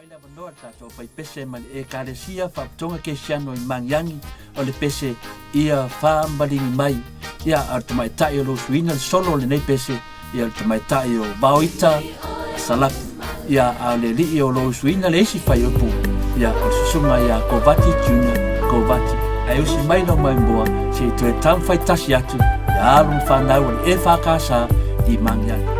la vandoa tatou pai pese ma le ekalesia faapotoga kesiano i magiagi o le pese ia famaligi mai ia a le tamaitaʻi o lou suina le solo o lenei pese ia le tamaitaʻi o vaoita salafu ia a le alii o lou suina le isi fai upu ia o le susuga ia kovati junior kovati ae usi mai lau mai moa se toe tamu faitasi atu ia alo fanau o le e fakasā i magiagi